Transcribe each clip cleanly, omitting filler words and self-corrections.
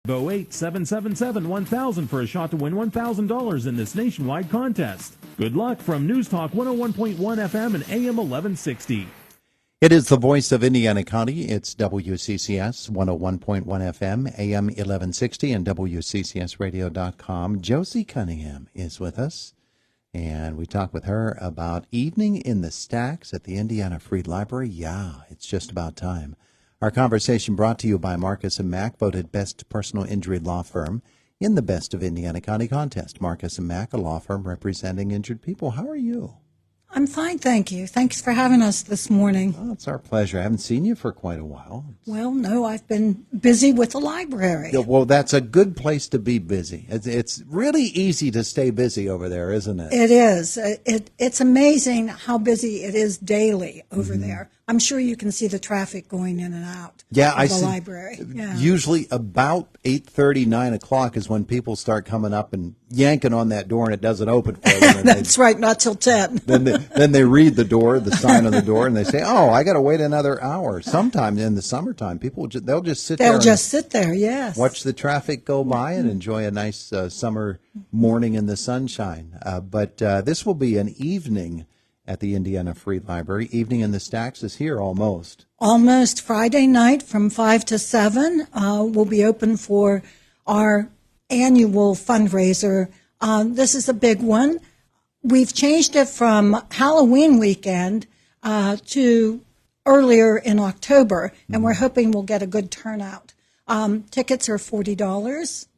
08-777-1000 for a shot to win $1,000 in this nationwide contest. Good luck from News Talk 101.1 FM and AM 1160. It is the voice of Indiana County. It's WCCS 101.1 FM, AM 1160, and WCCSradio.com. Josi Cunningham is with us, and we talk with her about Evening in the Stacks at the Indiana Free Library. Yeah, it's just about time. Our conversation brought to you by Marcus & Mack, voted best personal injury law firm in the Best of Indiana County contest. Marcus & Mack, a law firm representing injured people. How are you? I'm fine, thank you. Thanks for having us this morning. Oh, it's our pleasure. I haven't seen you for quite a while. Well, no, I've been busy with the library. Yeah, well, that's a good place to be busy. It's really easy to stay busy over there, isn't it? It is. It's amazing how busy it is daily over there. I'm sure you can see the traffic going in and out of the library. Yeah. Usually about 8:30, 9 o'clock is when people start coming up and yanking on that door, and it doesn't open for them. That's right, not till 10. Then they read the sign on the door, and they say, "Oh, I got to wait another hour." Sometimes in the summertime, they'll just sit there. They'll just sit there, yes. Watch the traffic go by and enjoy a nice summer morning in the sunshine. But this will be an evening at the Indiana Free Library. Evening in the Stacks is here almost. Almost Friday night from 5 to 7. We'll be open for our annual fundraiser. This is a big one. We've changed it from Halloween weekend to earlier in October, and we're hoping we'll get a good turnout. Tickets are $40.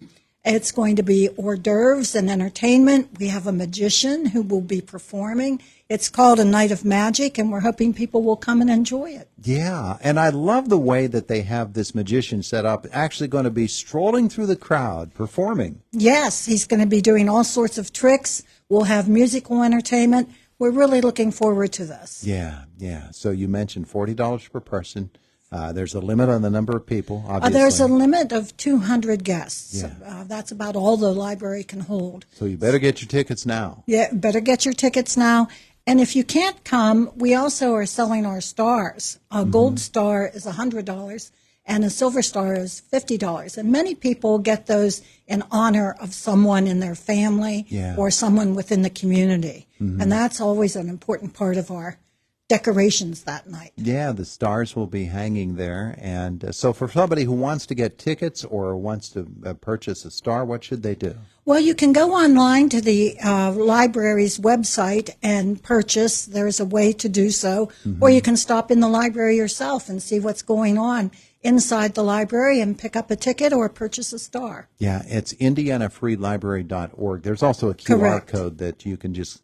It's going to be hors d'oeuvres and entertainment. We have a magician who will be performing. It's called A Night of Magic, and we're hoping people will come and enjoy it. Yeah, and I love the way that they have this magician set up, actually going to be strolling through the crowd, performing. Yes, he's going to be doing all sorts of tricks. We'll have musical entertainment. We're really looking forward to this. Yeah. So you mentioned $40 per person. There's a limit on the number of people, obviously. There's a limit of 200 guests. Yeah. That's about all the library can hold. So you better get your tickets now. Yeah, better get your tickets now. And if you can't come, we also are selling our stars. A gold star is $100, and a silver star is $50. And many people get those in honor of someone in their family or someone within the community. And that's always an important part of our decorations that night. Yeah, the stars will be hanging there. And so for somebody who wants to get tickets or wants to purchase a star, what should they do? Well, you can go online to the library's website and purchase. There's a way to do so. Or you can stop in the library yourself and see what's going on inside the library and pick up a ticket or purchase a star. Yeah, it's indianafreelibrary.org. There's also a QR code that you can just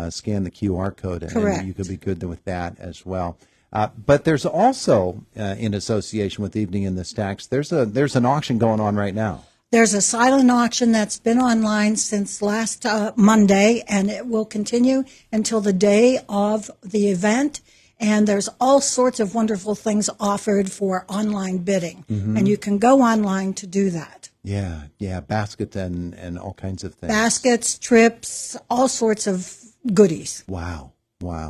scan the QR code, and you could be good with that as well. But there's also, in association with Evening in the Stacks, there's an auction going on right now. There's a silent auction that's been online since last Monday, and it will continue until the day of the event. And there's all sorts of wonderful things offered for online bidding, and you can go online to do that. Yeah, baskets and all kinds of things. Baskets, trips, all sorts of goodies. Wow.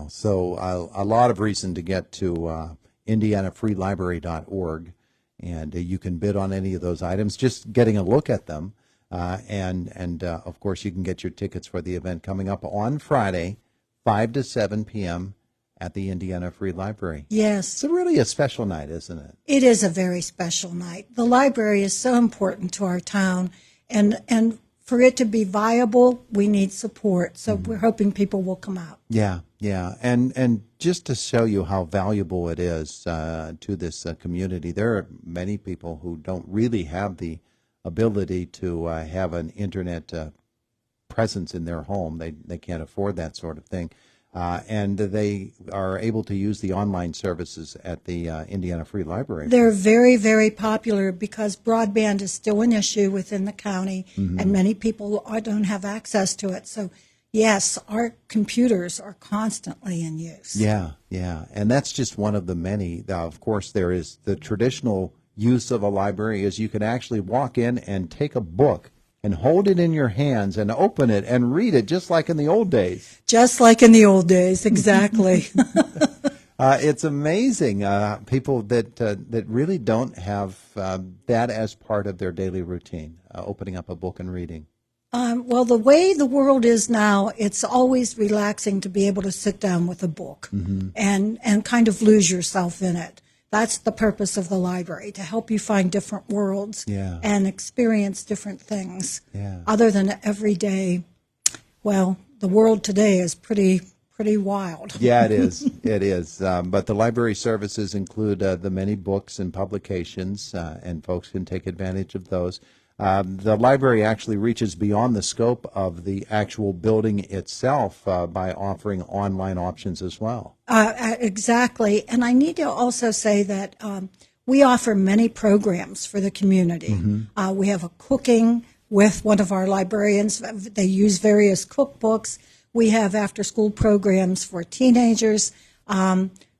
So a lot of reason to get to indianafreelibrary.org, and you can bid on any of those items, just getting a look at them. And of course, you can get your tickets for the event coming up on Friday, 5 to 7 p.m. at the Indiana Free Library. Yes. It's really a special night, isn't it? It is a very special night. The library is so important to our town, and for it to be viable, we need support. So we're hoping people will come out. Yeah. And just to show you how valuable it is to this community, there are many people who don't really have the ability to have an internet presence in their home. They can't afford that sort of thing. And they are able to use the online services at the Indiana Free Library. They're very, very popular because broadband is still an issue within the county, and many people don't have access to it. So, yes, our computers are constantly in use. Yeah. And that's just one of the many. Of course, there is the traditional use of a library is you can actually walk in and take a book and hold it in your hands and open it and read it just like in the old days. Just like in the old days, exactly. It's amazing. People that really don't have that as part of their daily routine, opening up a book and reading. Well, the way the world is now, it's always relaxing to be able to sit down with a book and kind of lose yourself in it. That's the purpose of the library, to help you find different worlds and experience different things. Other than everyday, well, the world today is pretty wild. Yeah, it is. It is. But the library services include the many books and publications, and folks can take advantage of those. The library actually reaches beyond the scope of the actual building itself by offering online options as well. Exactly. And I need to also say that we offer many programs for the community. We have a cooking with one of our librarians. They use various cookbooks. We have after-school programs for teenagers.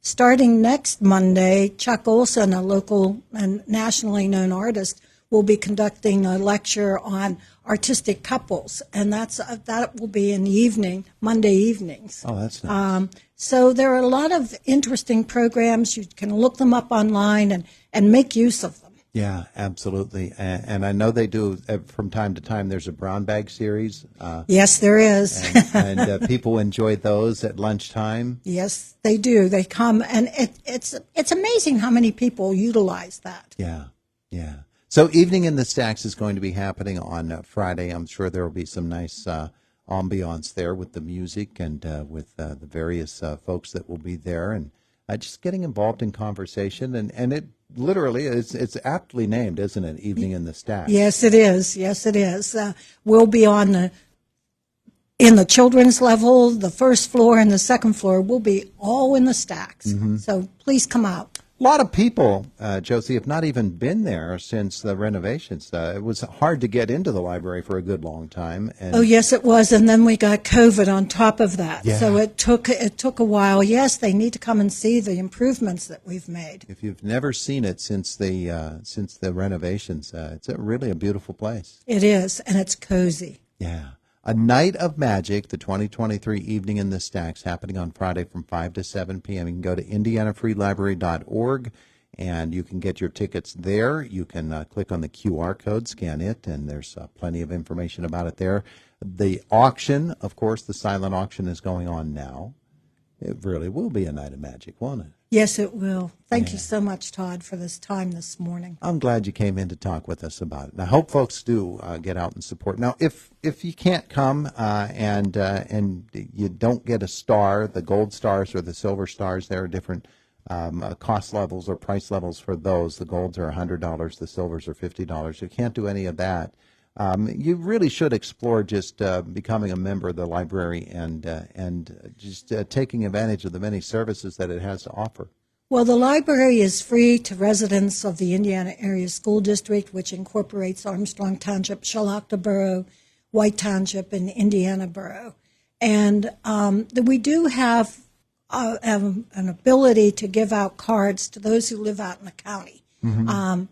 Starting next Monday, Chuck Olson, a local and nationally known artist, will be conducting a lecture on artistic couples, and that will be in the evening, Monday evenings. Oh, that's nice. So there are a lot of interesting programs. You can look them up online and make use of them. Yeah, absolutely. And I know they do from time to time. There's a brown bag series. Yes, there is. and people enjoy those at lunchtime. Yes, they do. They come, and it's amazing how many people utilize that. Yeah. So Evening in the Stacks is going to be happening on Friday. I'm sure there will be some nice ambiance there with the music and with the various folks that will be there, and just getting involved in conversation. And it literally, it's aptly named, isn't it, Evening in the Stacks? Yes, it is. Yes, it is. We'll be in the children's level, the first floor and the second floor. We'll be all in the stacks. So please come out. A lot of people, Josie, have not even been there since the renovations. It was hard to get into the library for a good long time. And oh, yes, it was. And then we got COVID on top of that. Yeah. So it took a while. Yes, they need to come and see the improvements that we've made. If you've never seen it since the renovations, it's really a beautiful place. It is, and it's cozy. Yeah. A Night of Magic, the 2023 Evening in the Stacks, happening on Friday from 5 to 7 p.m. You can go to indianafreelibrary.org, and you can get your tickets there. You can click on the QR code, scan it, and there's plenty of information about it there. The auction, of course, the silent auction is going on now. It really will be a night of magic, won't it? Yes, it will. Thank you so much, Todd, for this time this morning. I'm glad you came in to talk with us about it. And I hope folks do get out and support. Now, if you can't come and you don't get a star, the gold stars or the silver stars, there are different cost levels or price levels for those. The golds are $100, the silvers are $50. You can't do any of that. You really should explore just becoming a member of the library and just taking advantage of the many services that it has to offer. Well, the library is free to residents of the Indiana Area School District, which incorporates Armstrong Township, Shalocta Borough, White Township, and Indiana Borough. And we do have an ability to give out cards to those who live out in the county,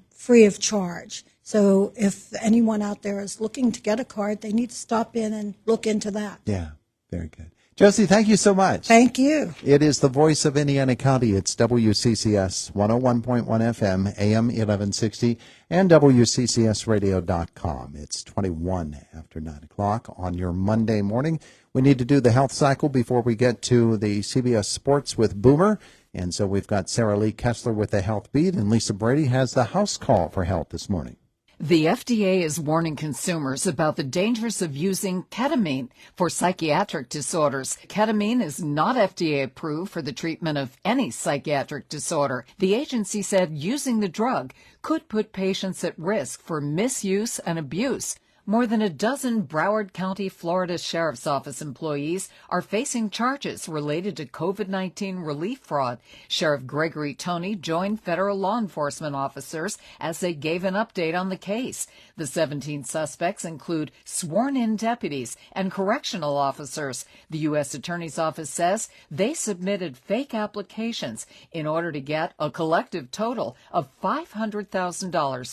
free of charge. So if anyone out there is looking to get a card, they need to stop in and look into that. Yeah, very good. Josie, thank you so much. Thank you. It is the voice of Indiana County. It's WCCS 101.1 FM, AM 1160, and WCCSradio.com. It's 21 after 9 o'clock on your Monday morning. We need to do the health cycle before we get to the CBS Sports with Boomer. And so we've got Sarah Lee Kessler with the Health Beat, and Lisa Brady has the house call for health this morning. The FDA is warning consumers about the dangers of using ketamine for psychiatric disorders. Ketamine is not FDA approved for the treatment of any psychiatric disorder. The agency said using the drug could put patients at risk for misuse and abuse. More than a dozen Broward County, Florida Sheriff's Office employees are facing charges related to COVID-19 relief fraud. Sheriff Gregory Toney joined federal law enforcement officers as they gave an update on the case. The 17 suspects include sworn-in deputies and correctional officers. The U.S. Attorney's Office says they submitted fake applications in order to get a collective total of $500,000